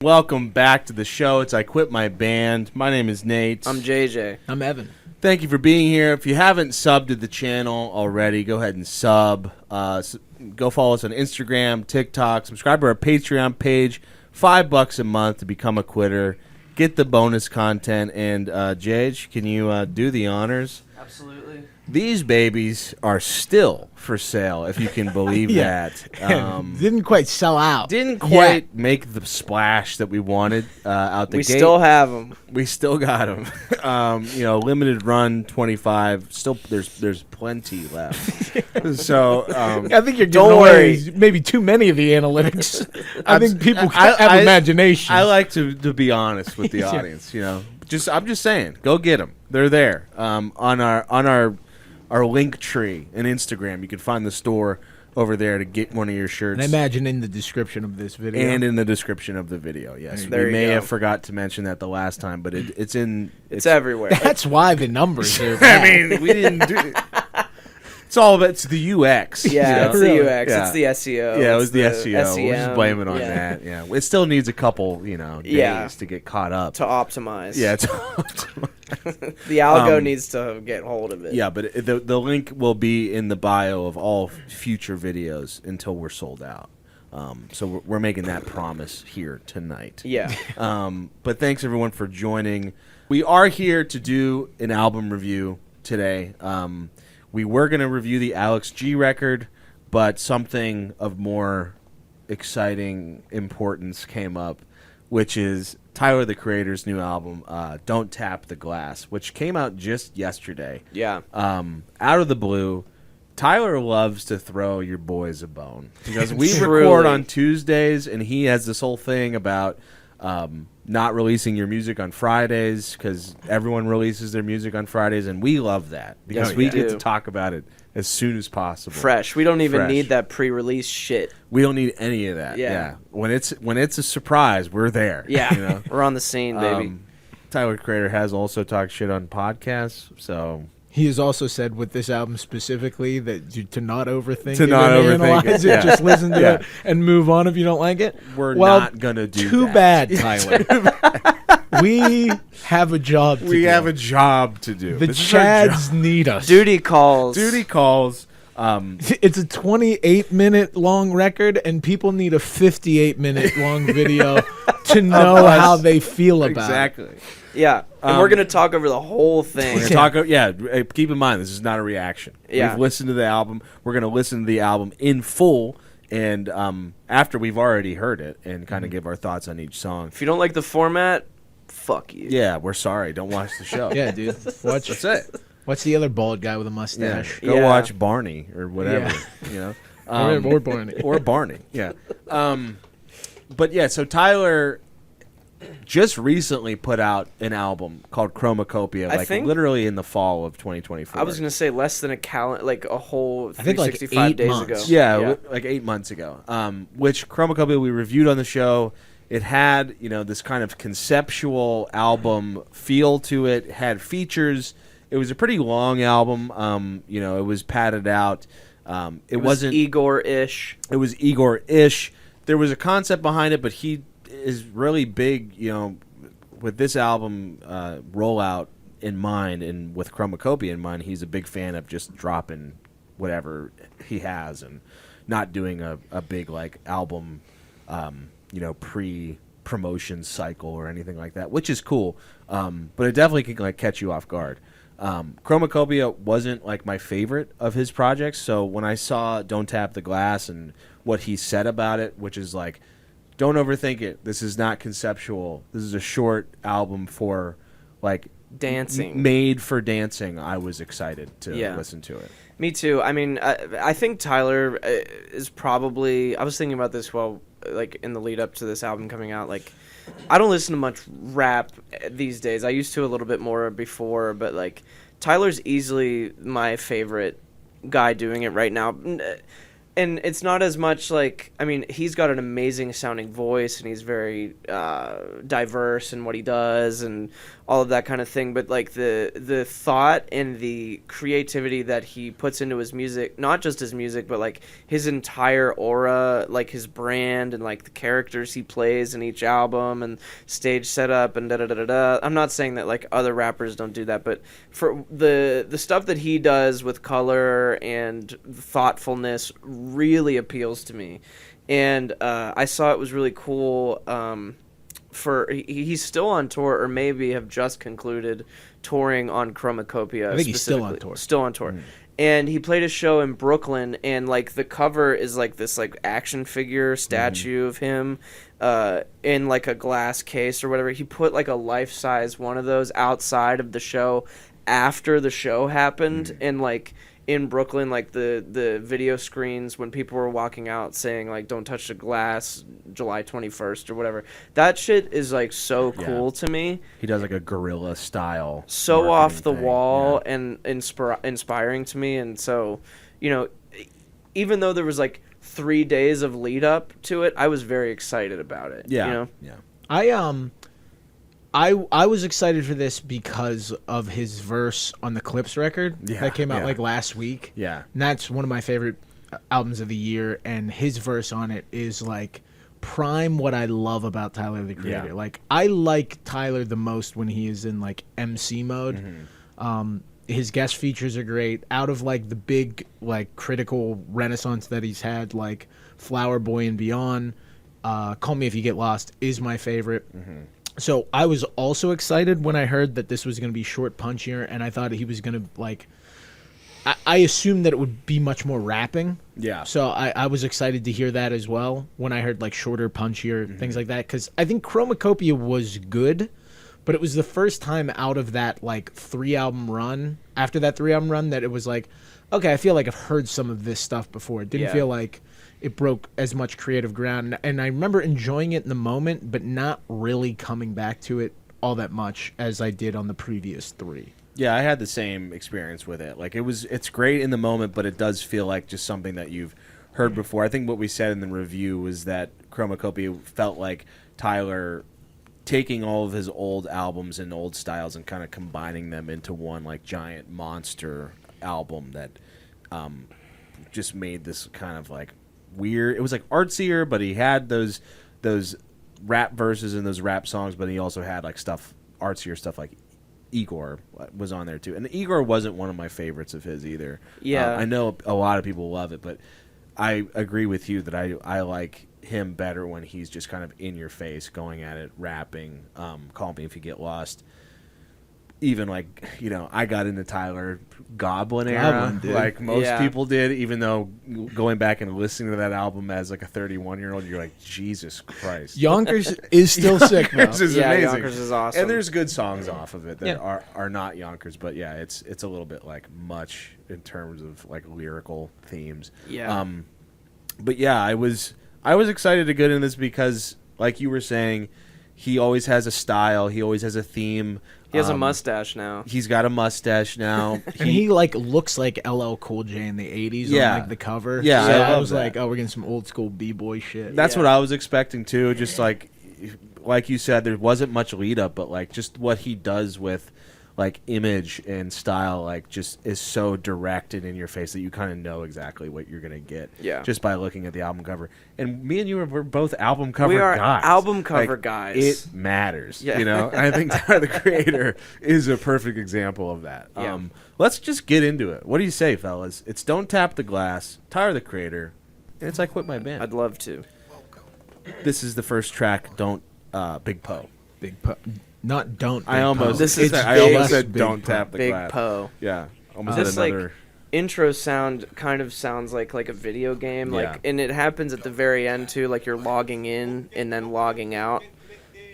welcome back to the show. It's I Quit My Band. My name is Nate. I'm JJ. I'm Evan. Thank you for being here. If you haven't subbed to the channel already, go ahead and sub. Go follow us on Instagram, TikTok. Subscribe to our Patreon page. $5 a month to become a quitter. Get the bonus content. And JJ, can you do the honors? Absolutely. These babies are still for sale, if you can believe that. Didn't quite sell out. Didn't quite make the splash that we wanted out the gate. We still have them. We still got them. Limited run 25. Still, there's plenty left. So I think you're giving away maybe too many of the analytics. I think people have imagination. I like to be honest with the audience. I'm just saying, go get them. They're there on our link tree in Instagram. You can find the store over there to get one of your shirts. And I imagine in the description of this video. And in the description of the video, yes. We may have forgot to mention that the last time, but it's everywhere. That's why the numbers are I mean, we didn't do it. It's the UX. Yeah, it's the UX. Yeah. It's the SEO. Yeah, it was the SEO. SEM. We'll just blame it on that. Yeah, it still needs a couple, days to get caught up. To optimize. Yeah, to optimize. The algo needs to get hold of it. Yeah, but the link will be in the bio of all future videos until we're sold out. So we're making that promise here tonight. Yeah. But thanks everyone for joining. We are here to do an album review today. We were going to review the Alex G record, but something of more exciting importance came up, which is Tyler, the Creator's new album, Don't Tap the Glass, which came out just yesterday. Yeah. Out of the blue. Tyler loves to throw your boys a bone because we record on Tuesdays, and he has this whole thing about not releasing your music on Fridays because everyone releases their music on Fridays, and we love that because we get to talk about it as soon as possible. Fresh. We don't even need that pre-release shit. We don't need any of that. Yeah. When it's a surprise, we're there. Yeah. We're on the scene, baby. Tyler Creator has also talked shit on podcasts, so... He has also said with this album specifically that to not overthink analyze it, just listen to it and move on if you don't like it. We're not going to do that. Too bad, Tyler. We have a job to do. We have a job to do. The Chads need us. Duty calls. Duty calls. It's a 28-minute long record, and people need a 58-minute long video to know how they feel about it. Exactly. Yeah, and we're going to talk over the whole thing. We're gonna talk, keep in mind, this is not a reaction. Yeah. We've listened to the album. We're going to listen to the album in full, and after we've already heard it, and kind of give our thoughts on each song. If you don't like the format, fuck you. Yeah, we're sorry. Don't watch the show. Yeah, dude. That's it. What's the other bald guy with a mustache? Go watch Barney or whatever. Or Barney. Or Barney, yeah. But yeah, so Tyler just recently put out an album called Chromakopia, literally in the fall of 2024. I was going to say less than a whole 365 days months. ago. Yeah, like 8 months ago. Which Chromakopia we reviewed on the show. It had, this kind of conceptual album feel to it. It had features. It was a pretty long album. It was padded out. It wasn't Igor-ish. It was Igor-ish. There was a concept behind it, but he is really big, with this album rollout in mind and with Chromakopia in mind. He's a big fan of just dropping whatever he has and not doing a big album, pre-promotion cycle or anything like that, which is cool. But it definitely can catch you off guard. Chromakopia wasn't my favorite of his projects, so when I saw Don't Tap the Glass and what he said about it, which is don't overthink it. This is not conceptual. This is a short album for dancing, made for dancing. I was excited to listen to it. Me too. I mean, I think Tyler is probably. I was thinking about this in the lead up to this album coming out. I don't listen to much rap these days. I used to a little bit more before, but Tyler's easily my favorite guy doing it right now. and it's not as much like, I mean, he's got an amazing sounding voice and he's very diverse in what he does and all of that kind of thing, but like the thought and the creativity that he puts into his music, not just his music, but like his entire aura, like his brand and like the characters he plays in each album and stage setup and da-da-da-da-da. I'm not saying that like other rappers don't do that, but for the stuff that he does with color and thoughtfulness really appeals to me. And I saw it was really cool. He's still on tour, or maybe have just concluded touring on Chromakopia. I think he's still on tour. Still on tour. And he played a show in Brooklyn, and like the cover is like this like action figure statue of him in like a glass case or whatever. He put like a life-size one of those outside of the show after the show happened, and like in Brooklyn, like the video screens when people were walking out saying like "Don't touch the glass," July 21st or whatever. That shit is like so cool to me. He does like a guerrilla style, so off the thing. wall and inspiring to me. And so, you know, even though there was like 3 days of lead up to it, I was very excited about it. Yeah, you know? yeah. I was excited for this because of his verse on the Clips record that came out like last week. Yeah. And that's one of my favorite albums of the year, and his verse on it is like prime what I love about Tyler the Creator. Yeah. Like I like Tyler the most when he is in like MC mode. His guest features are great. Out of like the big like critical renaissance that he's had, like Flower Boy and Beyond, Call Me If You Get Lost is my favorite. So I was also excited when I heard that this was going to be short, punchier, and I thought he was going to, like, I assumed that it would be much more rapping. Yeah. So I was excited to hear that as well when I heard, like, shorter, punchier, things like that. Because I think Chromakopia was good, but it was the first time out of that, like, 3-album run, after that 3-album run, that it was like, okay, I feel like I've heard some of this stuff before. It didn't feel like it broke as much creative ground, and I remember enjoying it in the moment, but not really coming back to it all that much as I did on the previous 3. Yeah, I had the same experience with it. Like it's great in the moment, but it does feel like just something that you've heard before. I think what we said in the review was that Chromakopia felt like Tyler taking all of his old albums and old styles and kind of combining them into one like giant monster album that just made this kind of like weird. It was like artsier, but he had those rap verses and those rap songs, but he also had like artsier stuff like Igor was on there too. And Igor wasn't one of my favorites of his either. Yeah. I know a lot of people love it, but I agree with you that I like him better when he's just kind of in your face, going at it, rapping. Call Me If You Get Lost. Even like, you know, I got into Tyler Goblin era, like most people did, even though going back and listening to that album as like a 31-year-old, you're like, Jesus Christ. Yonkers is still sick, though. Yonkers is amazing. Yonkers is awesome. And there's good songs off of it that are not Yonkers, but yeah, it's a little bit like much in terms of like lyrical themes. Yeah. But yeah, I was excited to get in this because, like you were saying, he always has a style, he always has a theme. He has a mustache now. He's got a mustache now. And he like looks like LL Cool J in the 80s on like the cover. Yeah, so I I love was that. like, oh, we're getting some old school B-boy shit. That's what I was expecting too. Just like you said, there wasn't much lead up, but like just what he does with like image and style, like just is so direct and in your face that you kind of know exactly what you're gonna get. Yeah. Just by looking at the album cover. And me and you we're both album cover guys. We are album cover Like, guys. It matters. Yeah. You know? And I think Tyler the Creator is a perfect example of that. Yeah. Let's just get into it. What do you say, fellas? It's Don't Tap the Glass, Tyler the Creator, and it's I Quit My Band. I'd love to. This is the first track, Don't Big Poe. Big po. Not don't. I almost This is I almost big- said Big Don't Poe. Tap the Big Glass. Poe. Yeah. Almost This had another intro sound kind of sounds like a video game, like, and it happens at the very end too, like you're logging in and then logging out,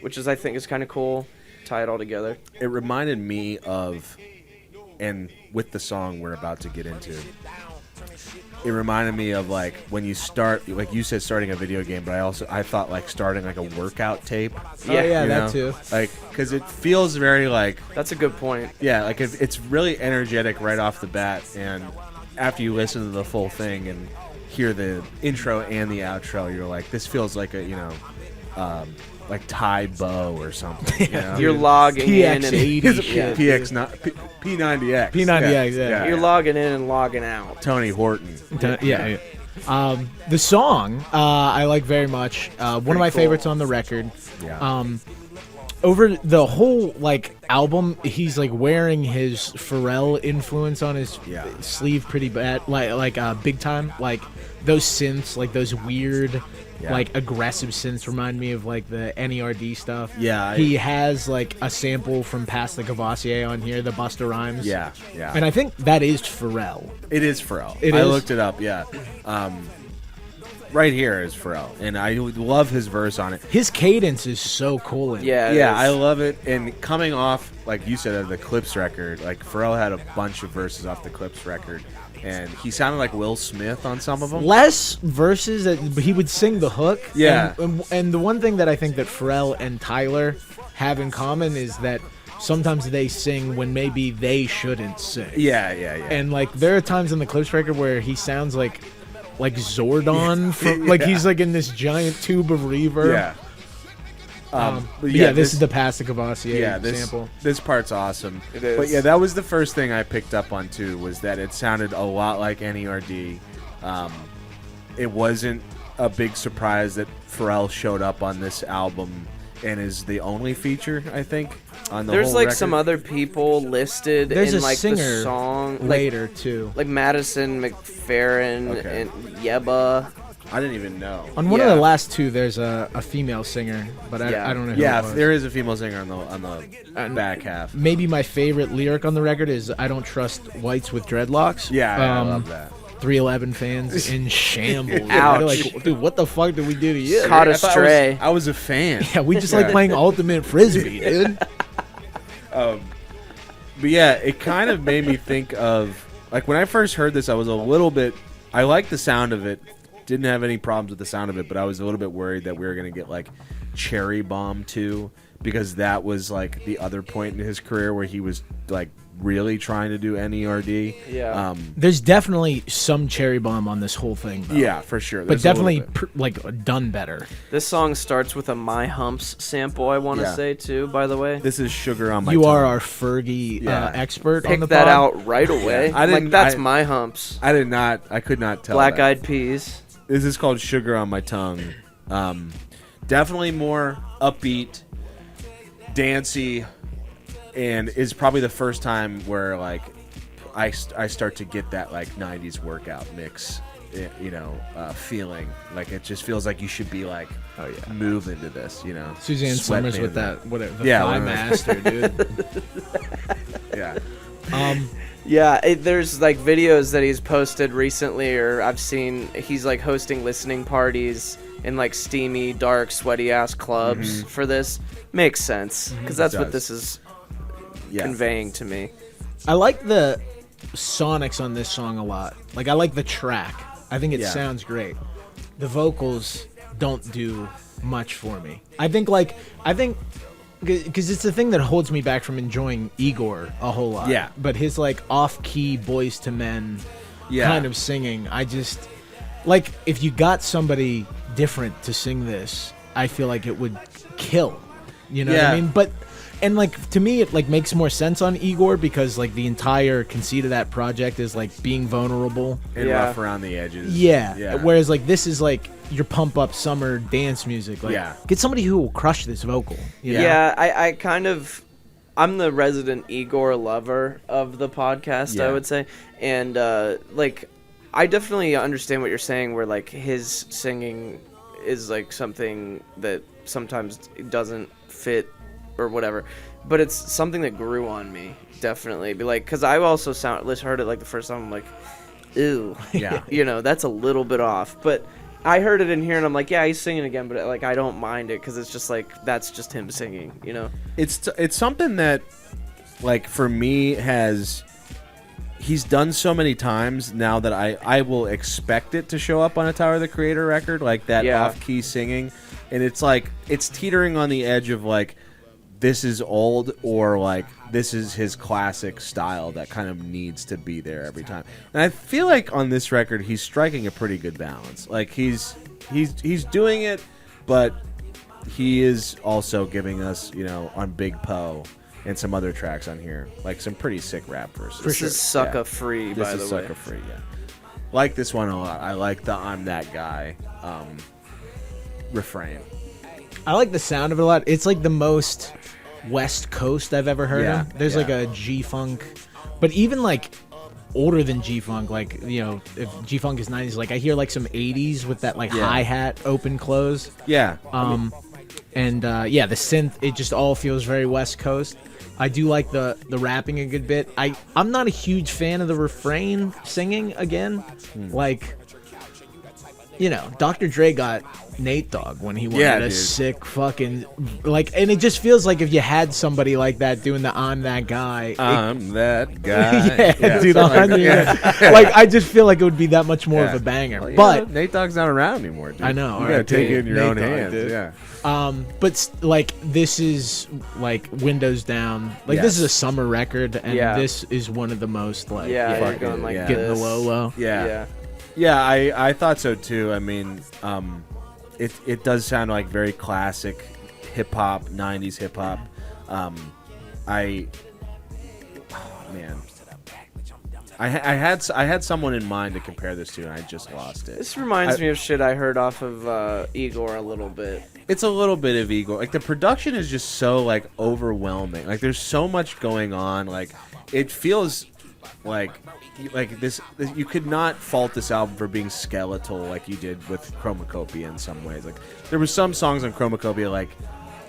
which is I think is kind of cool. Tie it all together. It reminded me of, and with the song we're about to get into, it reminded me of like when you start, like you said, starting a video game, but I thought like starting like a workout tape. Yeah, you that know? too. Like, because it feels very like, That's a good point. yeah, like it's really energetic right off the bat, and after you listen to the full thing and hear the intro and the outro, you're like, this feels like a like Tide Bow or something. You know? You're logging in and PX80 shit. P90X. P90X, yeah. you're logging in and logging out. Tony Horton. Yeah. The song I like very much. One of my favorites on the record. Yeah. Over the whole like album, he's like wearing his Pharrell influence on his sleeve pretty bad, like big time. Like those synths, like those weird, like aggressive synths remind me of like the NERD stuff. Yeah, he has like a sample from Past the Cavassier on here, the Busta Rhymes. Yeah. And I think that is Pharrell. It is Pharrell. It I is? looked it up. Yeah. Right here is Pharrell, and I love his verse on it. His cadence is so cool. Yeah, I love it. And coming off, like you said, of the Clips record, like Pharrell had a bunch of verses off the Clips record, and he sounded like Will Smith on some of them. Less verses, but he would sing the hook. Yeah. And the one thing that I think that Pharrell and Tyler have in common is that sometimes they sing when maybe they shouldn't sing. Yeah. And like there are times in the Clips record where he sounds like Zordon, from, like he's like in this giant tube of reverb. Yeah. But this is the Past the Cavassier sample. This part's awesome. It is. But yeah, that was the first thing I picked up on too, was that it sounded a lot like NERD. It wasn't a big surprise that Pharrell showed up on this album and is the only feature, I think, on the There's whole like record. some other people listed There's in a like singer the song later too. like Madison McFerrin Okay. and Yeba. I didn't even know. On one of the last two, there's a female singer, but I don't know who Yeah, it was. there is a female singer on the back half. Maybe my favorite lyric on the record is "I don't trust whites with dreadlocks." Yeah, I love that. 311 fans in shambles. Ouch. They're like, dude, what the fuck did we do to you? Caught I thought astray. I was a fan. Yeah, we just like playing ultimate frisbee, dude. But yeah, it kind of made me think of, like, when I first heard this, I was a little bit, I liked the sound of it, didn't have any problems with the sound of it, but I was a little bit worried that we were going to get like Cherry Bomb 2, because that was like the other point in his career where he was like really trying to do NERD. Yeah. There's definitely some cherry bomb on this whole thing, though. Yeah, for sure. But There's a little definitely bit. like done better. This song starts with a My Humps sample, I want to Yeah. say, too, by the way. This is Sugar on My You Tongue. are our Fergie expert on the Pick that pod. out right away. I didn't- like, that's I- My Humps. I could not tell. Black that. Eyed Peas. This is called Sugar on My Tongue. Definitely more upbeat, dancey, and is probably the first time where like I start to get that like 90s workout mix, feeling. Like it just feels like you should be like moving to this, Suzanne Summers with sweatband. that, whatever, the Yeah, thigh whatever. master, dude. Yeah. Yeah, there's like videos that he's posted recently, or I've seen he's like hosting listening parties in like steamy, dark, sweaty ass clubs for this. Makes sense, because that's what does. this is Yeah. conveying to me. I like the sonics on this song a lot. Like, I like the track. I think it sounds great. The vocals don't do much for me. I think because it's the thing that holds me back from enjoying Igor a whole lot. Yeah. But his like off-key Boys to Men Yeah. kind of singing, I just like, if you got somebody different to sing this, I feel like it would kill. You know what I Yeah. mean? But and like, to me, it like makes more sense on Igor, because like the entire conceit of that project is like being vulnerable. And Yeah. rough around the edges. Yeah. Whereas like this is like your pump up summer dance music. Like, Yeah. get somebody who will crush this vocal. You know? Yeah, I'm the resident Igor lover of the podcast, Yeah. I would say. And, like, I definitely understand what you're saying, where, like, his singing is, like, something that sometimes doesn't fit or whatever. But it's something that grew on me, definitely. Because I also heard it, like, the first time, I'm like, ew. Yeah. That's a little bit off. But I heard it in here, and I'm like, yeah, he's singing again, but like I don't mind it, because it's just like that's just him singing, It's something that, like, for me he's done so many times now that I will expect it to show up on a Tyler the Creator record, like that off-key singing, and it's like it's teetering on the edge of like this is old, or like this is his classic style that kind of needs to be there every time. And I feel like on this record he's striking a pretty good balance. Like he's doing it, but he is also giving us, you know, on Big Poe and some other tracks on here, like some pretty sick rap verses. This is sucka free, by the way. This is sucka free, yeah. Like this one a lot. I like the "I'm That Guy" refrain. I like the sound of it a lot. It's like the most West Coast I've ever heard of. There's like a G-Funk, but even like older than G-Funk, like, you know, if G-Funk is 90s, like I hear like some 80s with that like hi-hat open close. Yeah. And the synth, it just all feels very West Coast. I do like the rapping a good bit. I'm not a huge fan of the refrain singing again. Like, you know, Dr. Dre got Nate Dogg when he wanted a sick fucking, like, and it just feels like if you had somebody like that doing the "I'm That Guy." I'm that guy. Dude, like I just feel like it would be that much more of a banger. Well, but Nate Dogg's not around anymore, dude. I know. You gotta take it in your own hands. Dude. Yeah. But like this is like windows down. Like this is a summer record, and this is one of the most like going like getting the low. Yeah, I thought so too. I mean, it does sound like very classic hip hop, 90s hip hop. I had someone in mind to compare this to, and I just lost it. This reminds me of shit I heard off of Igor a little bit. It's a little bit of Igor. Like the production is just so like overwhelming. Like there's so much going on. Like it feels like this you could not fault this album for being skeletal like you did with Chromakopia in some ways. Like there were some songs on Chromakopia, like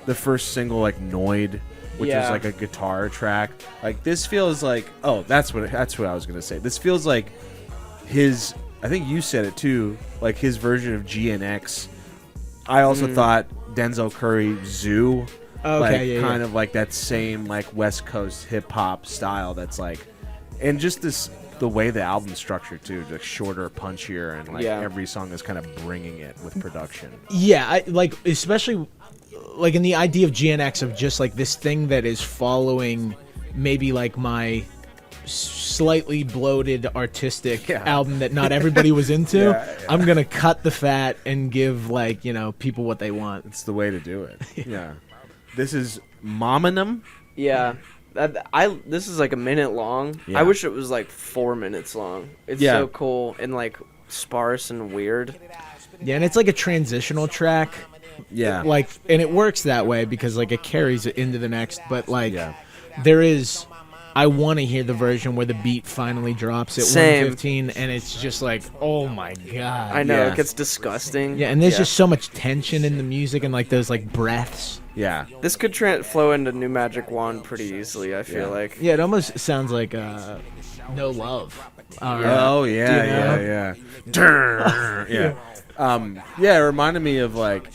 the first single, like Noid, which is like a guitar track. Like this feels like, that's what I was gonna say. This feels like his, I think you said it too, like his version of GNX. I also thought Denzel Curry Zoo, kind of like that same like West Coast hip hop style. That's like, and just the way the album's structured too, like shorter, punchier, and like every song is kind of bringing it with production. Yeah, I like, especially like in the idea of GNX, of just like this thing that is following maybe like my slightly bloated artistic album that not everybody was into. I'm gonna cut the fat and give, like, you know, people what they want. It's the way to do it. This is Mommanem. This is like a minute long. I wish it was like 4 minutes long. It's so cool and like sparse and weird. Yeah, and it's like a transitional track. Like, and it works that way because like it carries it into the next, but like there is, I want to hear the version where the beat finally drops at 1:15 and it's just like, oh my god. I know, it gets disgusting. Yeah, and there's just so much tension in the music and like those like breaths. Yeah. This could flow into New Magic Wand pretty easly, I feel like. Yeah, it almost sounds like No Love. Yeah. It reminded me of like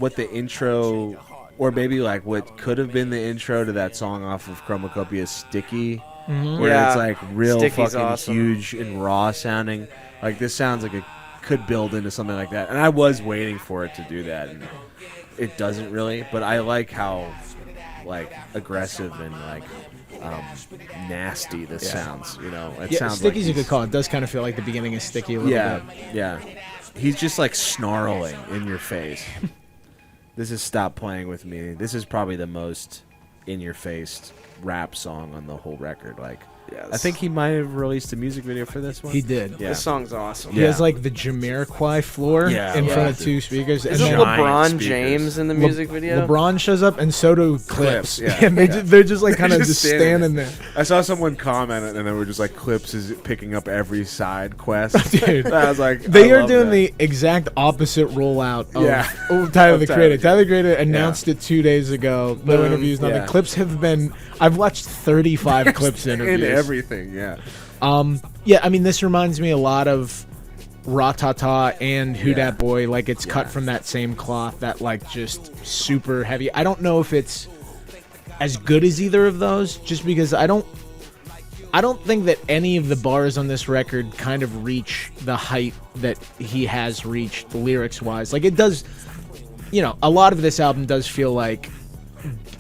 what the intro, or maybe like what could have been the intro to that song off of Chromakopia, Sticky, where it's like real Sticky's fucking huge and raw sounding. Like this sounds like it could build into something like that, and I was waiting for it to do that, and it doesn't really. But I like how like aggressive and like nasty this sounds. You know, it sounds Sticky's like a good call. It does kind of feel like the beginning of Sticky a little bit. Yeah. He's just like snarling in your face. This is Stop Playing With Me. This is probably the most in-your-face rap song on the whole record. Like, I think he might have released a music video for this one. He did. Yeah. This song's awesome. He has like the Jamiroquai floor in front of two speakers. Isn't LeBron James in the music video? LeBron shows up, and so do Clips. Yeah. And they're just like kind of just standing there. I saw someone comment, and they were just like, Clips is picking up every side quest. Dude. I was like, they are doing the exact opposite rollout of Tyler the Creator. Tyler the Creator announced it 2 days ago. No interviews, nothing. Clips have been... I've watched 35 Clips interviews. In everything, yeah. I mean, this reminds me a lot of Ratata and Who Dat Boy. Like, it's cut from that same cloth, that, like, just super heavy. I don't know if it's as good as either of those, just because I don't think that any of the bars on this record kind of reach the height that he has reached lyrics-wise. Like, it does, you know, a lot of this album does feel like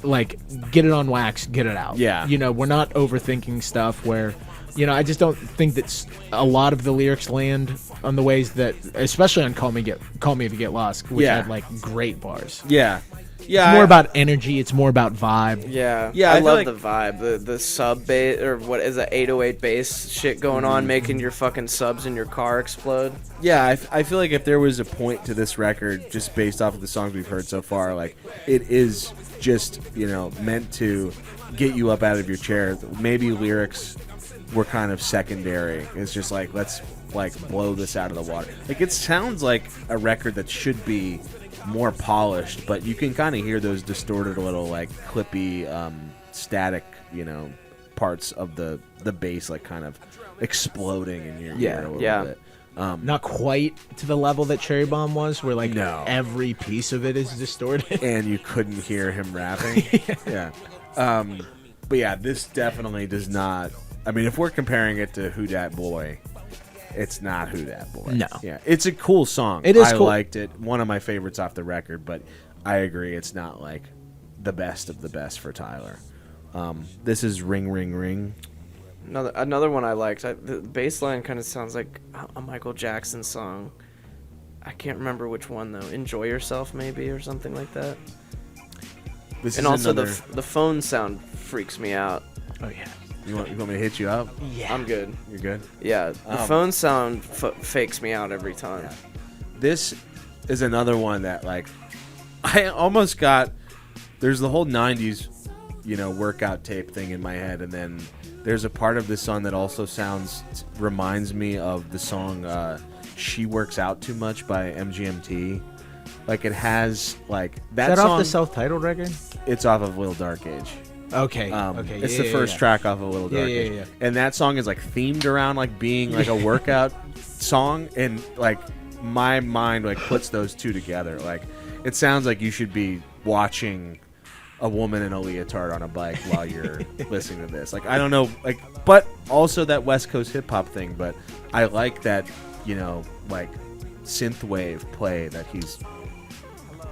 like get it on wax, get it out. Yeah. You know, we're not overthinking stuff where, you know, I just don't think that a lot of the lyrics land on the ways that, especially on Call Me If You Get Lost, which Yeah. had like great bars. Yeah. It's more about energy. It's more about vibe. Yeah, Yeah, I I feel love like- the vibe, the sub bass or what is that 808 bass shit going on, making your fucking subs in your car explode. Yeah, I feel like if there was a point to this record, just based off of the songs we've heard so far, like it is just, you know, meant to get you up out of your chair. Maybe lyrics were kind of secondary. It's just like, let's like blow this out of the water. Like it sounds like a record that should be more polished, but you can kind of hear those distorted little like clippy static, you know, parts of the bass like kind of exploding in your ear a little bit. Not quite to the level that Cherry Bomb was, where like No. every piece of it is distorted. And you couldn't hear him rapping. Yeah. But yeah, this definitely does not. I mean, if we're comparing it to Who Dat Boy, it's not Who Dat Boy. No. Yeah, it's a cool song. It is I cool. liked it. One of my favorites off the record, but I agree it's not like the best of the best for Tyler. This is Ring Ring Ring. Another one I liked. The bass line kind of sounds like a Michael Jackson song. I can't remember which one though. Enjoy Yourself maybe or something like that. This And is also another, the phone sound freaks me out. Oh yeah. you want me to hit you up? Yeah. I'm good. You're good. Yeah, the phone sound fakes me out every time. Yeah. This is another one that like I almost got. There's the whole 90s, you know, workout tape thing in my head, and then there's a part of this song that also reminds me of the song She Works Out Too Much by MGMT. Like it has like that Is that song, off the self-titled record? it's off of Little Dark Age. Okay. It's the first track off of Little Dark Age. Yeah. And that song is like themed around like being like a workout song, and like my mind like puts those two together. Like it sounds like you should be watching a woman in a leotard on a bike while you're listening to this. Like I don't know, like, but also that West Coast hip hop thing. But I like that, you know, like synthwave play that he's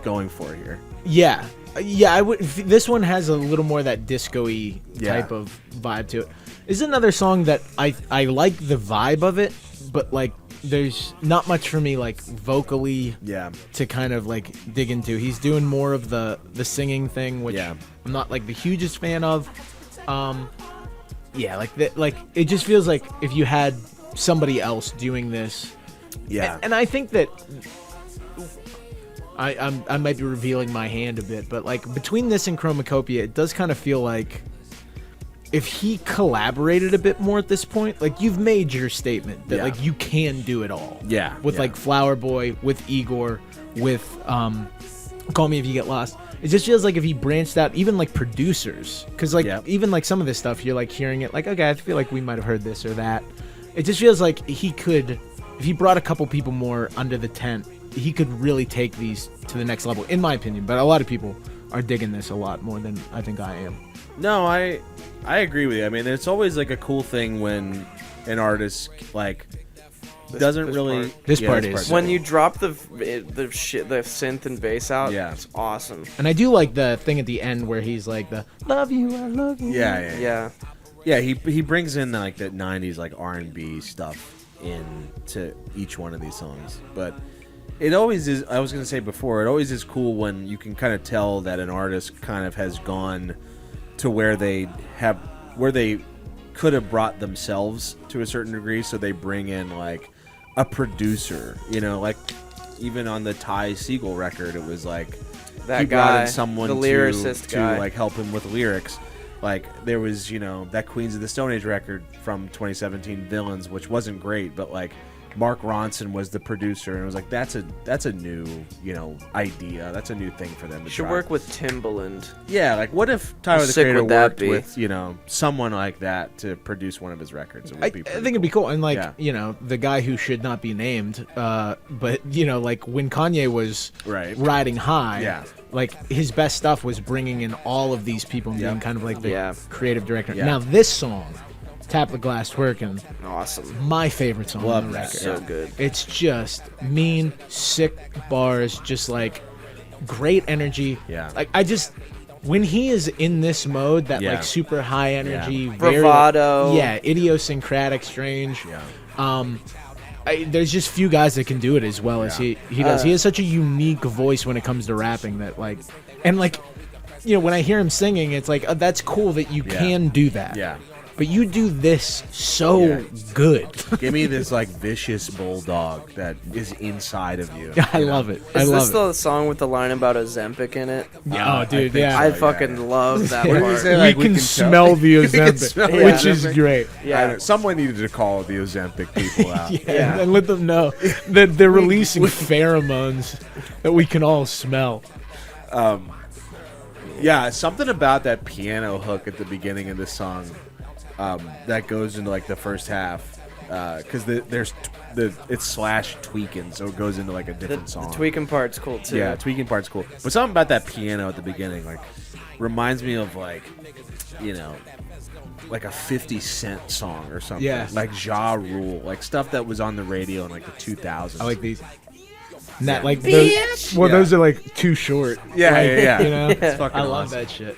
going for here. Yeah. Yeah, I would. This one has a little more of that disco-y Yeah. type of vibe to it. This is another song that I like the vibe of it, but like there's not much for me like vocally Yeah. to kind of like dig into. He's doing more of the singing thing, which Yeah. I'm not like the hugest fan of. Yeah, like it just feels like if you had somebody else doing this. Yeah. And I think that I might be revealing my hand a bit, but like between this and Chromakopia, it does kind of feel like if he collaborated a bit more at this point, like you've made your statement that Yeah. like you can do it all. Yeah, With yeah. like Flower Boy, with Igor, with Call Me If You Get Lost. It just feels like if he branched out, even like producers, because like Yep. even like some of this stuff, you're like hearing it like, okay, I feel like we might have heard this or that. It just feels like he could, if he brought a couple people more under the tent, he could really take these to the next level, in my opinion. But a lot of people are digging this a lot more than I think I am. No, I agree with you. I mean, it's always like a cool thing when an artist like doesn't this really. part. This part is. When you drop the synth and bass out, Yeah. it's awesome. And I do like the thing at the end where he's like the love you, I love you. Yeah. Yeah. He brings in like that '90s like R&B stuff into each one of these songs, but it always is. I was gonna say before, it always is cool when you can kind of tell that an artist kind of has gone to where they could have brought themselves to a certain degree, so they bring in like a producer, you know, like even on the Ty Segall record, it was like That he brought guy, in someone the lyricist to guy. like help him with lyrics. Like there was, you know, that Queens of the Stone Age record from 2017, Villains, which wasn't great, but like Mark Ronson was the producer, and it was like that's a new, you know, idea. That's a new thing for them to Should try. work with Timbaland. Yeah, like what if Tyler the sick Creator would that worked be? with, you know, someone like that to produce one of his records? It would I be think it'd be cool. And like, Yeah. you know, the guy who should not be named, but you know, like when Kanye was Right. riding high, Yeah. like his best stuff was bringing in all of these people and Yep. being kind of like the Yeah. creative director. Yeah. Now this song, Tap the Glass Twerkin', Awesome. my favorite song Love on the that. record. So good. It's just mean, sick bars, just like great energy. Yeah. Like when he is in this mode, that Yeah. like super high energy, Yeah. very, Bravado. idiosyncratic, strange. Yeah. There's just few guys that can do it as well as he does. He has such a unique voice when it comes to rapping that when I hear him singing, it's like that's cool that you can do that. Yeah. But you do this so good. Give me this like vicious bulldog that is inside of you. I love it. I Is love this the song with the line about Ozempic in it? Oh, dude, think yeah. so. I fucking love that What did he part. say? Like, we can smell the Ozempic, smell which the is Ozempic. great. Yeah. Someone needed to call the Ozempic people out. Yeah, and let them know that they're releasing pheromones that we can all smell. Yeah, something about that piano hook at the beginning of this song that goes into like the first half because it's slash tweakin, so it goes into like a different The song. tweaking part's cool too. Yeah, tweaking part's cool, but something about that piano at the beginning like reminds me of like like a 50 Cent song or something. Yeah. Like Ja Rule, like stuff that was on the radio in like the 2000s. I like these. And that like Bitch! well, Yeah. those are like too short. Yeah, Like, yeah. You know, It's fucking I love awesome. that shit.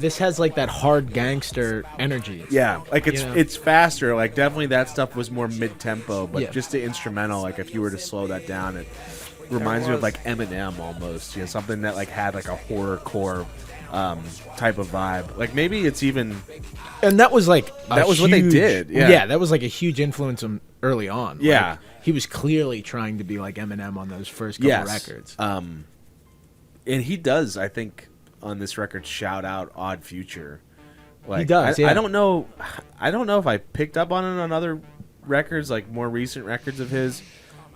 This has like that hard gangster energy. Yeah, like it's You know? it's faster. Like definitely that stuff was more mid tempo, but Yeah. just the instrumental. Like if you were to slow that down, it reminds me of like Eminem almost. Something that like had like a horrorcore type of vibe. Like maybe it's even And that was like That was what they did, yeah. that was like a huge influence early on. Yeah. Like, he was clearly trying to be like Eminem on those first couple records. And he does, I think, on this record shout out Odd Future. Like, He does, yeah. I don't know if I picked up on it on other records, like more recent records of his,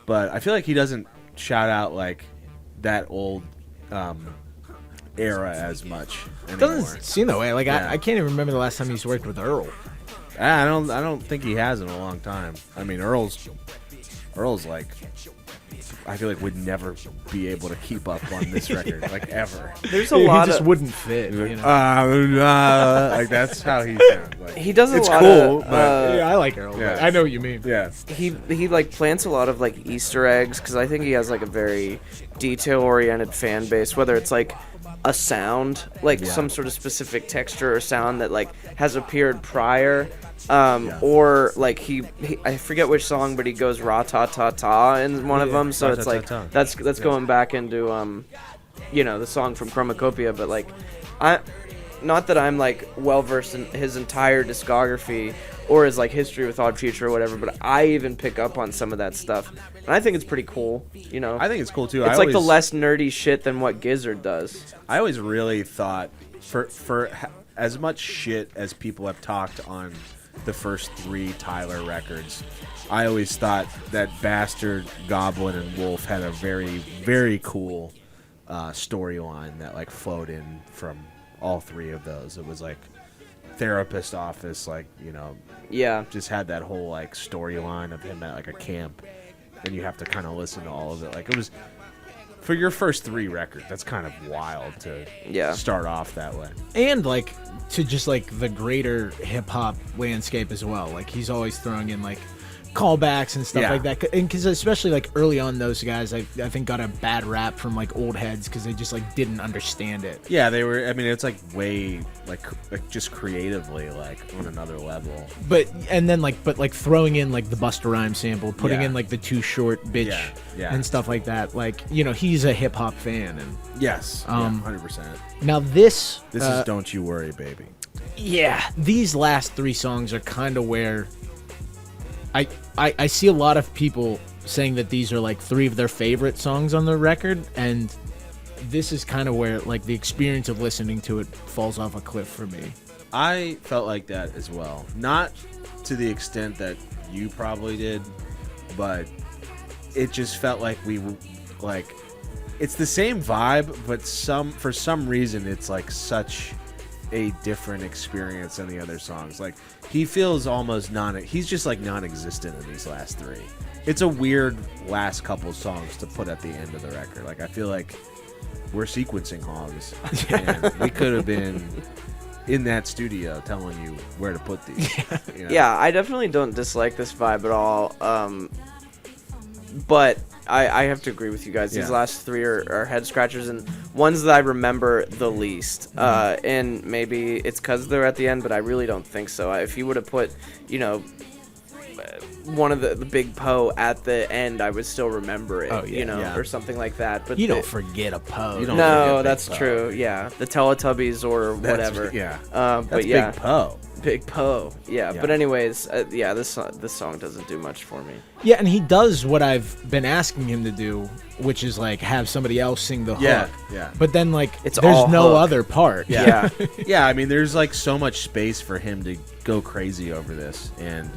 but I feel like he doesn't shout out like that old era as much anymore. Doesn't seem that way. Like Yeah. I can't even remember the last time he's worked with Earl. I don't think he has in a long time. I mean, Earl's like, I feel like would never be able to keep up on this record, like ever. There's a He lot just of wouldn't fit. You know? Like that's how he sounds. Like. he does a It's lot cool, of but- Yeah, I like Earl. Yeah. But I know what you mean. Yeah, he like plants a lot of like Easter eggs because I think he has like a very detail oriented fan base, whether it's like a sound, like Yeah. some sort of specific texture or sound that like has appeared prior, or like he I forget which song, but he goes ra ta ta ta in one of them, so it's like Ra-ta-ta-ta. that's going back into the song from Chromacopia, but like not that I'm like well versed in his entire discography or his like history with Odd Future or whatever, but I even pick up on some of that stuff, and I think it's pretty cool. I think it's cool too. It's like the less nerdy shit than what Gizzard does. I always really thought for as much shit as people have talked on the first 3 Tyler records, I always thought that Bastard, Goblin, and Wolf had a very, very cool storyline that like flowed in from all 3 of those. It was like therapist office, like Yeah. just had that whole like storyline of him at like a camp, and you have to kind of listen to all of it. Like it was for your first 3 records. That's kind of wild to start off that way. And like to just like the greater hip hop landscape as well. Like he's always throwing in like callbacks and stuff Yeah. like that. And because especially like early on, those guys I think got a bad rap from like old heads because they just like didn't understand it. Yeah, they were. I mean, it's like way like just creatively like on another level. But throwing in like the Busta Rhymes sample, putting Yeah. in like the Too Short bitch Yeah. and stuff like that. Like he's a hip hop fan. And Yes, 100%. now this This is "Don't You Worry, Baby." these last 3 songs are kind of where I see a lot of people saying that these are like 3 of their favorite songs on the record, and this is kind of where like the experience of listening to it falls off a cliff for me. I felt like that as well. Not to the extent that you probably did, but it just felt like it's the same vibe, but for some reason it's like such a different experience than the other songs. Like he feels almost he's just like non-existent in these last 3. It's a weird last couple songs to put at the end of the record. Like I feel like we're sequencing hogs, and we could have been in that studio telling you where to put these. Yeah, I definitely don't dislike this vibe at all. But I have to agree with you guys. These Yeah. last three are head scratchers and ones that I remember the least. And maybe it's because they're at the end, but I really don't think so. If you would have put, one of the Big Poe at the end, I would still remember it, Oh, yeah. Yeah. or something like that. But You don't forget a Poe. You don't No, forget Big that's Poe. true. Yeah, the Teletubbies or That's- whatever. Yeah. But That's yeah, Big Poe. Big Poe. Yeah. Yeah. But anyways, this song doesn't do much for me. Yeah, and he does what I've been asking him to do, which is like have somebody else sing the Yeah. hook. Yeah. But then like It's there's all no hook. other part. Yeah. Yeah, I mean, there's like so much space for him to go crazy over this, and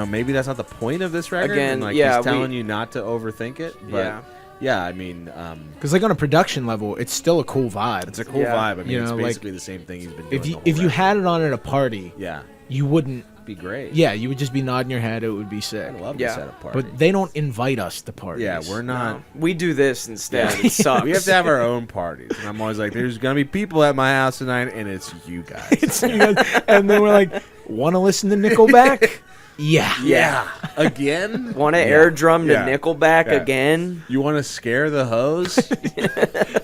maybe that's not the point of this record. Again, and, like, yeah, he's telling you not to overthink it. But Yeah. I mean, Because like on a production level, it's still a cool vibe. it's a cool Yeah. vibe. I mean, You it's know, like, basically the same thing he's been doing. if you the whole if you record. had it on at a party, yeah, you wouldn't. be great. Yeah, you would just be nodding your head. It would be sick. I'd love Yeah. to set a party. But they don't invite us to parties. yeah, we're not. We do this instead. Yeah. It sucks. We have to have our own parties, and I'm always like, "There's gonna be people at my house tonight, and it's you guys." And then we're like, want to listen to Nickelback? Yeah. Yeah, again. Want to Yeah. air drum to Yeah. Nickelback Yeah. again? You want to scare the hose?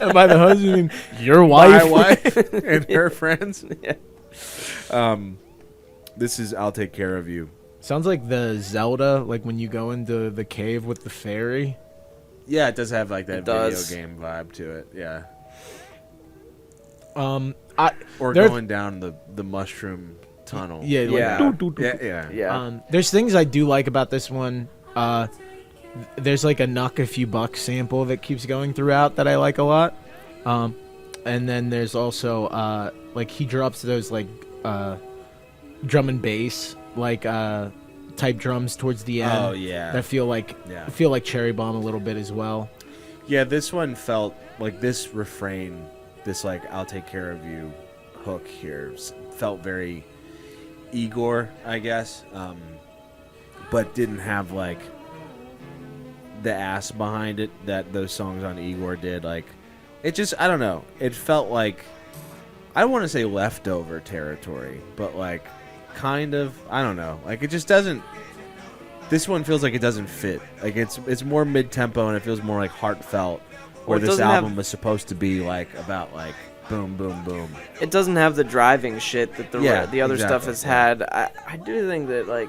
And by the husband, you mean your My wife. wife and her friends. Yeah. This is "I'll Take Care of You." Sounds like the Zelda, like when you go into the cave with the fairy. Yeah, it does have like that It video does. game vibe to it. Yeah, or There- going down the mushroom tunnel. Yeah, like, Yeah. doo, doo, doo. yeah. Yeah. There's things I do like about this one. There's like a Knuck a Few Bucks sample that keeps going throughout that I like a lot. And then there's also like he drops those like drum and bass like type drums towards the end. Oh yeah. That feel like Cherry Bomb a little bit as well. Yeah, this one felt like this refrain, this like "I'll take care of you" hook here felt very Igor, I guess, but didn't have like the ass behind it that those songs on Igor did. Like, it just, I don't know. It felt like, I don't want to say leftover territory, but like kind of, I don't know. Like, it just doesn't. This one feels like it doesn't fit. Like it's more mid-tempo and it feels more like heartfelt. Where Well, it this doesn't album have- was supposed to be like about like boom, boom, boom. It doesn't have the driving shit that Yeah, the other stuff exactly, has yeah. had. I do think that, like,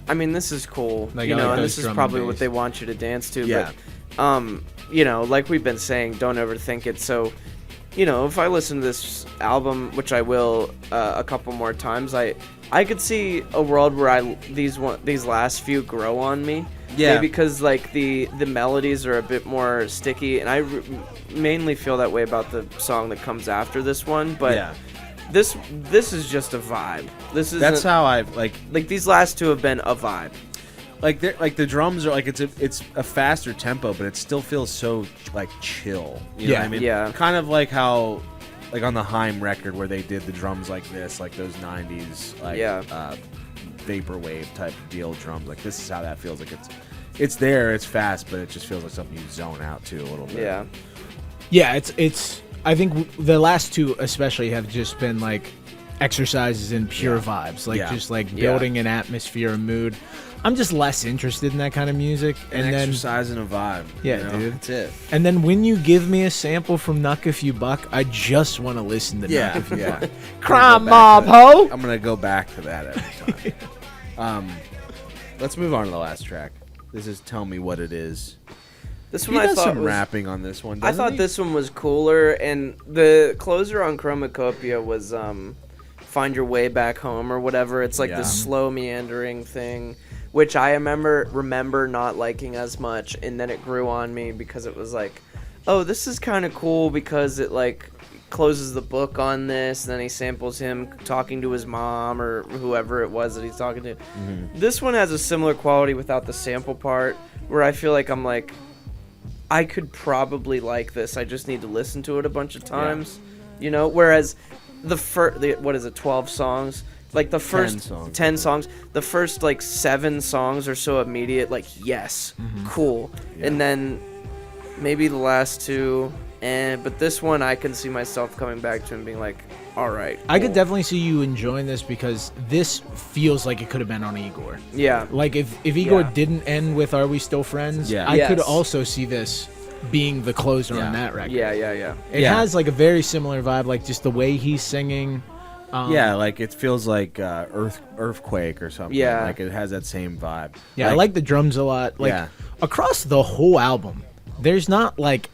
I mean, this is cool, Like, I like and those this is drum and probably what bass. they want you to dance to. Yeah. But, like we've been saying, don't overthink it. So, if I listen to this album, which I will a couple more times, I could see a world where these last few grow on me. Yeah. Maybe because like the melodies are a bit more sticky, and I mainly feel that way about the song that comes after this one. But yeah. this is just a vibe. That's how I like these last two have been a vibe. like they're like the drums are like it's a faster tempo, but it still feels so like chill. You know Yeah. what I mean? Yeah. Kind of like how like on the Haim record where they did the drums like this, like those 90s like vaporwave type deal drums. Like this is how that feels. Like it's there, it's fast, but it just feels like something you zone out to a little bit. Yeah. Yeah, it's. I think the last two especially have just been like exercises in pure vibes, like Yeah. just like Yeah. building an atmosphere, a mood. I'm just less interested in that kind of music. An And then, exercise and a vibe. Yeah, you know? dude. That's it. and then when you give me a sample from Knuck a Few Buck, I just want to listen to Yeah, Knuck a Few yeah. Buck. Crime mob, ho! I'm gonna go back to that every time. Let's move on to the last track. This is "Tell Me What It Is." This He one I does thought some was, rapping on this one. I doesn't thought he? this one was cooler, and the closer on Chromakopia was "Find Your Way Back Home" or whatever. It's like Yeah. this slow meandering thing, which I remember not liking as much, and then it grew on me because it was like, oh, this is kind of cool because it like closes the book on this, and then he samples him talking to his mom or whoever it was that he's talking to. Mm-hmm. This one has a similar quality without the sample part, where I feel like I'm like, I could probably like this. I just need to listen to it a bunch of times, Whereas the first, what is it, 12 songs? Like the first 10 songs, the first like 7 songs are so immediate. Like yes, cool, Yeah. and then maybe the last 2. But this one I can see myself coming back to and being like, all right. I could cool. definitely see you enjoying this because this feels like it could have been on Igor. Yeah. Like if Igor Yeah. didn't end with "Are We Still Friends," Yeah. I could Yes. also see this being the closer Yeah. on that record. Yeah. It Yeah. has like a very similar vibe, like just the way he's singing. Yeah, like it feels like earthquake or something. Yeah. Like it has that same vibe. Yeah, I like the drums a lot. Like Yeah. across the whole album, there's not like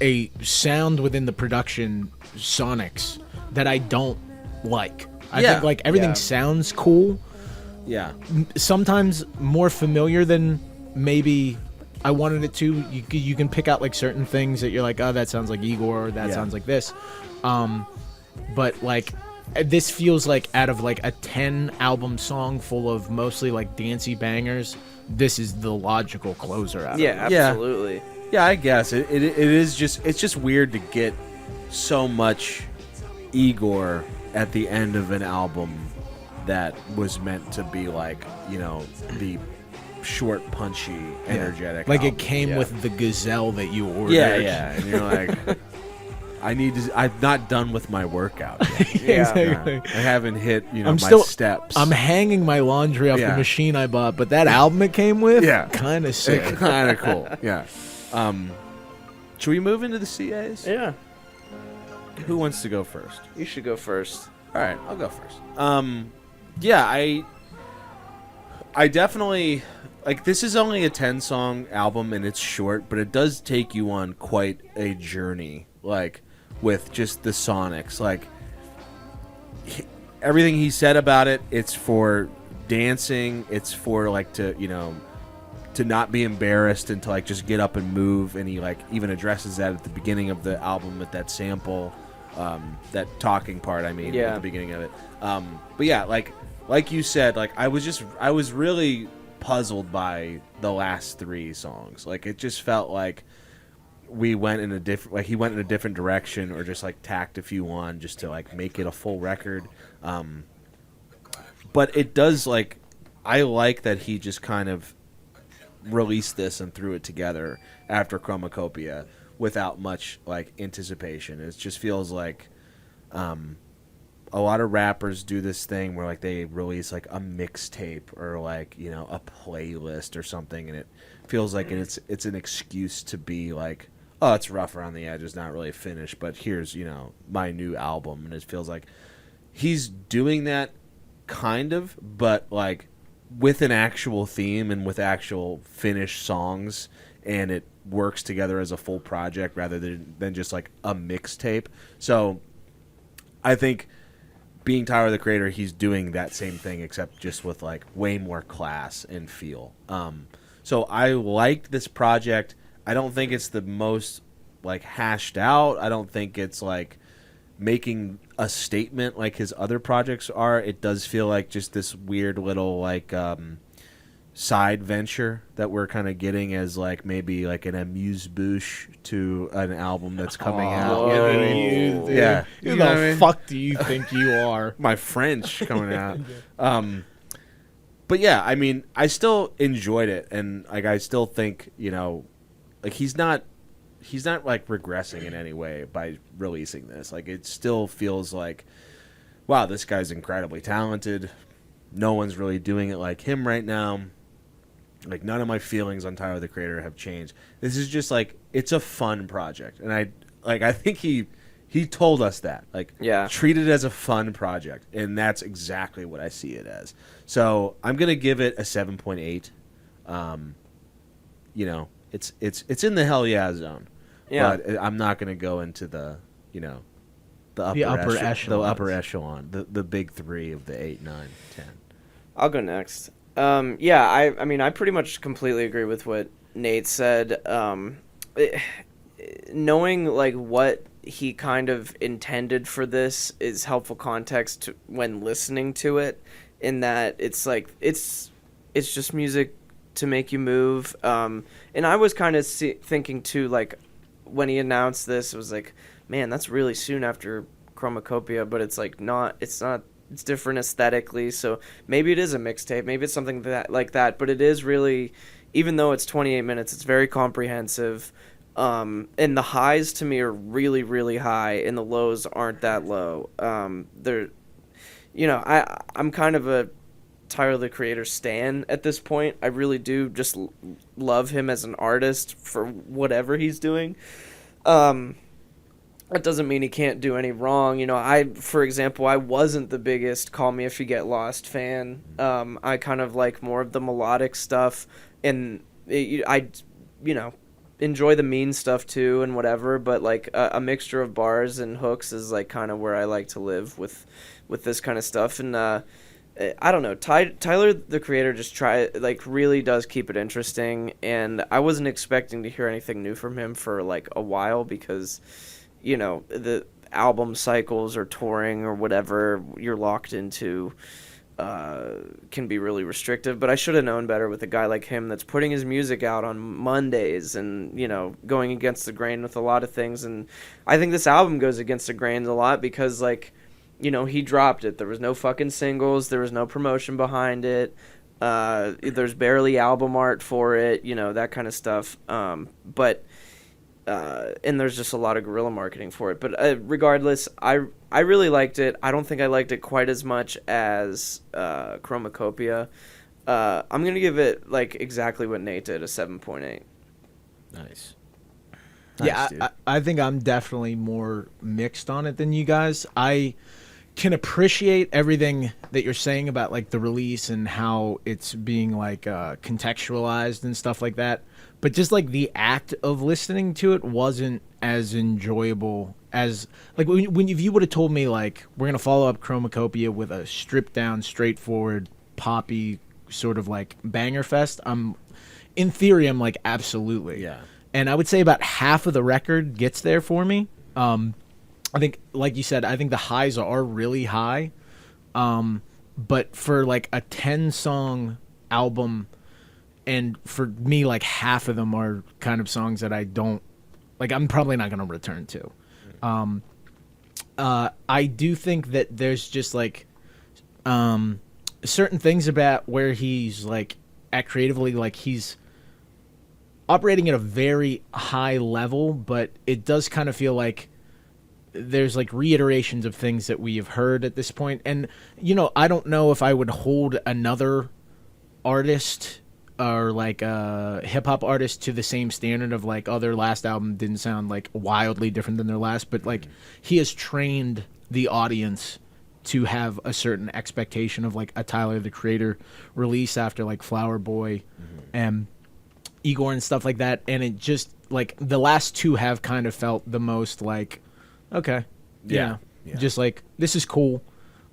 a sound within the production sonics that I don't like. I Yeah. think like everything Yeah. sounds cool. Yeah. Sometimes more familiar than maybe I wanted it to. You can pick out like certain things that you're like, oh, that sounds like Igor, or that Yeah. sounds like this. But like this feels like out of like a 10 album song full of mostly like dancey bangers, this is the logical closer out of it. Yeah. Absolutely. Yeah, I guess it is just it's just weird to get so much Igor at the end of an album that was meant to be like, you know, the short, punchy, energetic. Like album. it came with the gazelle that you ordered. Yeah, and you're like, I'm not done with my workout yet. Yeah. Exactly. I haven't hit, you know, I'm my still- steps. I'm hanging my laundry off Yeah. the machine I bought, but that album it came with, Yeah. kind of sick. kind of cool. Yeah. Should we move into the CAs? Yeah. Who wants to go first? You should go first. All right, I'll go first. Yeah, I definitely like. This is only a 10-song album and it's short, but it does take you on quite a journey. Like with just the sonics, like everything he said about it. It's for dancing. It's for like to to not be embarrassed and to like just get up and move. And he like even addresses that at the beginning of the album with that sample. That talking part, I mean, Yeah. at the beginning of it. But yeah, like you said, like I was really puzzled by the last 3 songs. Like it just felt like he went in a different direction, or just like tacked a few on just to like make it a full record. But it does like I like that he just kind of released this and threw it together after Chromakopia without much like anticipation. It just feels like a lot of rappers do this thing where like they release like a mixtape or like, you know, a playlist or something, and it feels like it's an excuse to be like, oh, it's rough around the edges, not really finished, but here's, you know, my new album. And it feels like he's doing that kind of, but like with an actual theme and with actual finished songs, and it works together as a full project rather than just like a mixtape. So I think being Tyler the Creator, he's doing that same thing except just with like way more class and feel. So I liked this project. I don't think it's the most like hashed out. I don't think it's like making a statement like his other projects are. It does feel like just this weird little like side venture that we're kind of getting as like maybe like an amuse-bouche to an album that's coming out. You know what I mean? Dude. Yeah. Who You know what I the mean? fuck do you think you are? My French coming out. But yeah, I mean, I still enjoyed it, and like I still think, you know, like he's not like regressing in any way by releasing this. Like it still feels like, wow, this guy's incredibly talented. No one's really doing it like him right now. Like none of my feelings on Tyler the Creator have changed. This is just like it's a fun project, and I think he told us that. Like, Yeah. treat it as a fun project, and that's exactly what I see it as. So I'm gonna give it a 7.8. You know, it's in the hell yeah zone. Yeah. But I'm not gonna go into the the upper upper echelons. echelon, the big 3 of the 8, 9, 10. I'll go next. Yeah, I mean, I pretty much completely agree with what Nate said. Knowing like what he kind of intended for this is helpful context when listening to it, in that it's like it's just music to make you move. And I was kind of thinking too, like when he announced this, it was like, man, that's really soon after Chromakopia, but it's like not. It's different aesthetically, so maybe it is a mixtape, maybe it's something like that, but it is really, even though it's 28 minutes, it's very comprehensive. And the highs to me are really, really high, and the lows aren't that low. They're, I'm kind of a Tyler the Creator stan at this point. I really do just love him as an artist for whatever he's doing. That doesn't mean he can't do any wrong. For example, I wasn't the biggest Call Me If You Get Lost fan. I kind of like more of the melodic stuff, and I enjoy the mean stuff too and whatever, but like a mixture of bars and hooks is like kind of where I like to live with this kind of stuff. And I don't know, Tyler the Creator just really does keep it interesting, and I wasn't expecting to hear anything new from him for like a while because the album cycles or touring or whatever you're locked into can be really restrictive. But I should have known better with a guy like him that's putting his music out on Mondays and going against the grain with a lot of things. And I think this album goes against the grain a lot because he dropped it. There was no fucking singles, there was no promotion behind it, there's barely album art for it, that kind of stuff. And there's just a lot of guerrilla marketing for it. But regardless, I really liked it. I don't think I liked it quite as much as Chromakopia. I'm going to give it like exactly what Nate did, a 7.8. Nice. Yeah, I think I'm definitely more mixed on it than you guys. I can appreciate everything that you're saying about like the release and how it's being like contextualized and stuff like that. But just like the act of listening to it wasn't as enjoyable as like if you would have told me like we're gonna follow up Chromakopia with a stripped down, straightforward, poppy sort of like banger fest. In theory, I'm like absolutely. Yeah. And I would say about half of the record gets there for me. I think, like you said, I think the highs are really high. But for like a 10-song album, and for me, like half of them are kind of songs that I don't like. I'm probably not going to return to. I do think that there's just like certain things about where he's like at creatively, like he's operating at a very high level, but it does kind of feel like there's like reiterations of things that we have heard at this point. And I don't know if I would hold another artist or like a hip-hop artist to the same standard of like, their last album didn't sound like wildly different than their last, but like he has trained the audience to have a certain expectation of like a Tyler the Creator release after like Flower Boy and Igor and stuff like that. And it just like the last two have kind of felt the most like, okay, yeah. Just like, this is cool.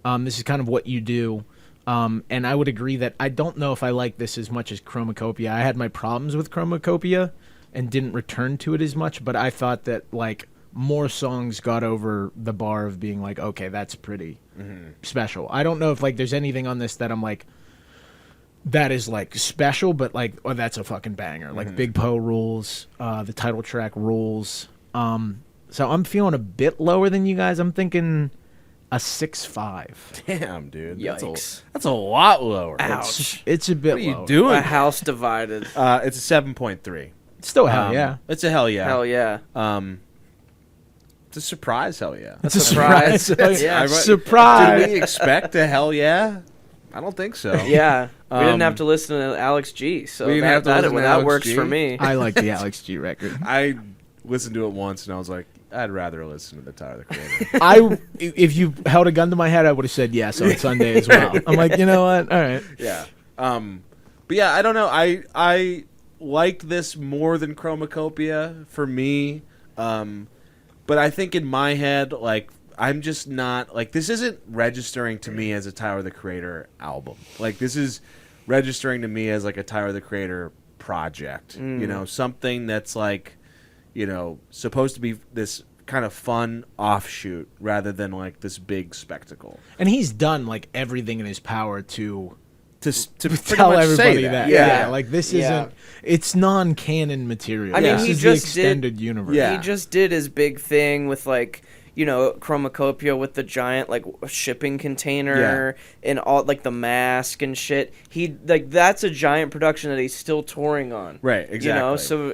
This is kind of what you do. And I would agree that I don't know if I like this as much as Chromakopia. I had my problems with Chromakopia and didn't return to it as much, but I thought that like more songs got over the bar of being like, okay, that's pretty special. I don't know if like there's anything on this that I'm like, that is like special, but like, that's a fucking banger. Like Big Poe rules, the title track rules. So I'm feeling a bit lower than you guys. I'm thinking a 6.5. Damn, dude. Yikes. That's a lot lower. Ouch. It's a bit What are you lower. doing? A house divided. It's a 7.3. Still hell yeah. It's a hell yeah. Hell yeah. It's a surprise hell yeah. It's a surprise. surprise. Yeah. Surprise. Did we expect a hell yeah? I don't think so. Yeah. We didn't have to listen to Alex G, so We didn't have to listen to that Alex works G? for me. I like the Alex G record. I listened to it once and I was like, I'd rather listen to the Tyler the Creator. If you held a gun to my head, I would have said yes on Sunday as well. I'm like, you know what? All right. Yeah. But yeah, I don't know. I liked this more than Chromakopia for me. But I think in my head, like, I'm just not like, this isn't registering to me as a Tyler the Creator album. Like, this is registering to me as like a Tyler the Creator project. Something that's like, supposed to be this kind of fun offshoot rather than like this big spectacle. And he's done like everything in his power to tell everybody that. Yeah. Like this isn't. It's non-canon material. I mean, this he is just the extended universe. Yeah. He just did his big thing with like, Chromakopia with the giant like shipping container and all like the mask and shit. He like that's a giant production that he's still touring on. Right, exactly. So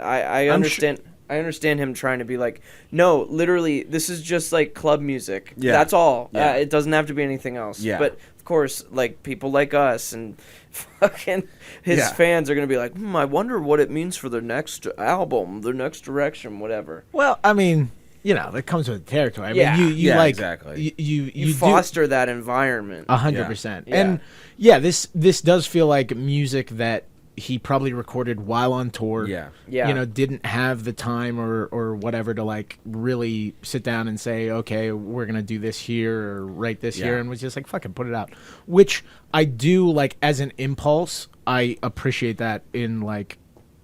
I understand. I understand him trying to be like, no, literally, this is just like club music. Yeah. That's all. Yeah. It doesn't have to be anything else. Yeah. But of course, like people like us and fucking his fans are gonna be like, I wonder what it means for their next album, their next direction, whatever. Well, I mean, that comes with the territory. I mean, you like exactly. You foster that environment. 100%. Yeah. And this does feel like music that he probably recorded while on tour. Yeah. Didn't have the time or whatever to like really sit down and say, okay, we're gonna do this here or write this here, and was just like, fucking put it out. Which I do like as an impulse. I appreciate that in like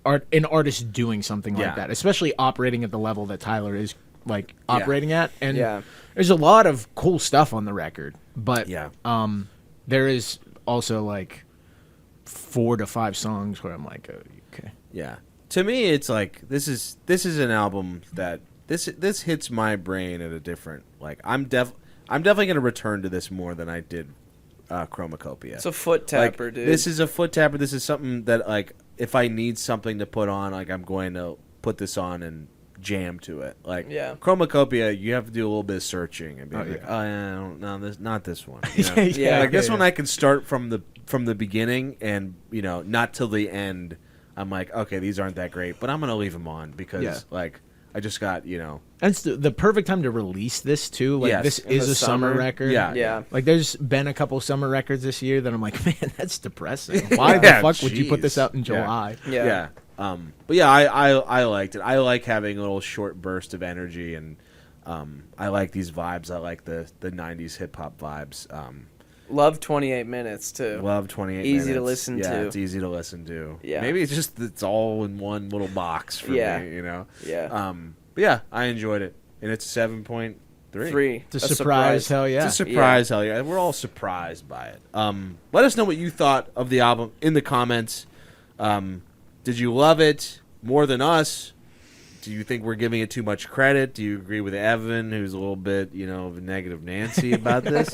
an artist doing something like that, especially operating at the level that Tyler is like operating at. And there's a lot of cool stuff on the record, but there is also like 4 to 5 songs where I'm like, oh, okay. Yeah. To me, it's like this is an album that this hits my brain at a different like. I'm definitely gonna return to this more than I did Chromakopia. It's a foot tapper, like, dude. This is a foot tapper. This is something that like if I need something to put on, like I'm going to put this on and jam to it. Like Chromakopia, you have to do a little bit of searching and be like, oh yeah, no, this not this one. Like this one, I can start from the beginning and not till the end. I'm like, okay, these aren't that great, but I'm gonna leave them on because like I just got And it's the perfect time to release this too. Like this is a summer record. Yeah. Like there's been a couple summer records this year that I'm like, man, that's depressing. Why the fuck would you put this out in July? Yeah. But yeah, I liked it. I like having a little short burst of energy, and I like these vibes. I like the 90s hip hop vibes. Love 28 minutes too. Love 28 minutes. Easy to listen to. Yeah, it's easy to listen to. Yeah. Maybe it's just it's all in one little box for me, Yeah. But yeah, I enjoyed it. And it's 7.3. 3. It's a surprise, hell yeah. It's a surprise, hell yeah. We're all surprised by it. Let us know what you thought of the album in the comments. Did you love it more than us? Do you think we're giving it too much credit? Do you agree with Evan, who's a little bit, of a negative Nancy about this?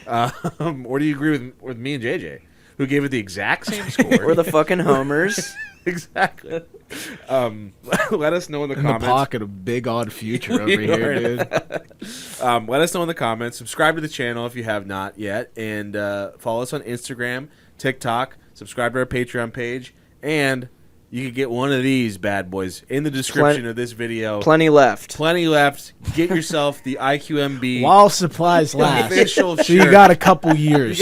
Or do you agree with me and JJ, who gave it the exact same score? We're the fucking homers. Exactly. Let us know in the comments. The pocket of big odd future over here, dude. Let us know in the comments. Subscribe to the channel if you have not yet, and follow us on Instagram, TikTok. Subscribe to our Patreon page, and you can get one of these bad boys in the description of this video. Plenty left. Get yourself the IQMB while supplies last. Official shirt. So you got a couple years.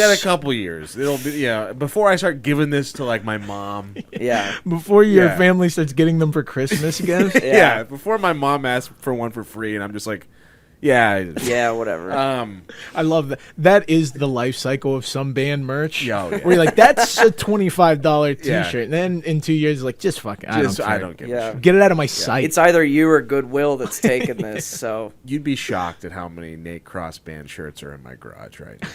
It'll be before I start giving this to like my mom. Yeah. Before your family starts getting them for Christmas again. Yeah. Before my mom asks for one for free, and I'm just like, yeah, whatever. I love that. That is the life cycle of some band merch. Yeah. Where you're like, that's a $25 T-shirt, and then in 2 years, like, just fuck it. I don't give a a shit. Get it out of my sight. It's either you or Goodwill that's taking this. So you'd be shocked at how many Nate Cross band shirts are in my garage right now.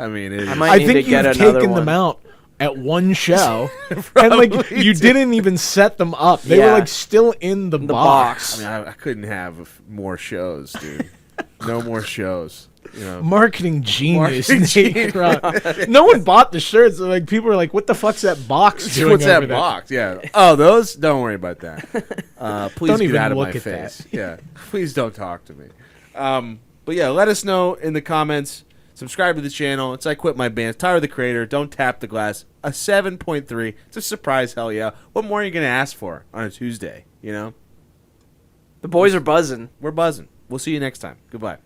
I mean, I think you've taken them out at one show, and like you didn't even set them up. They were like still in the box. I mean, I couldn't have more shows, dude. No more shows. Marketing genius. No one bought the shirts. Like people are like, "What the fuck's that box doing?" What's that over box? Yeah. Oh, those. Don't worry about that. Please don't get even out of look my at face. that. Yeah. Please don't talk to me. But yeah, let us know in the comments. Subscribe to the channel. It's I Quit My Band. Tyler the Creator. Don't tap the glass. A 7.3. It's a surprise. Hell yeah. What more are you gonna ask for on a Tuesday? The boys are buzzing. We're buzzing. We'll see you next time. Goodbye.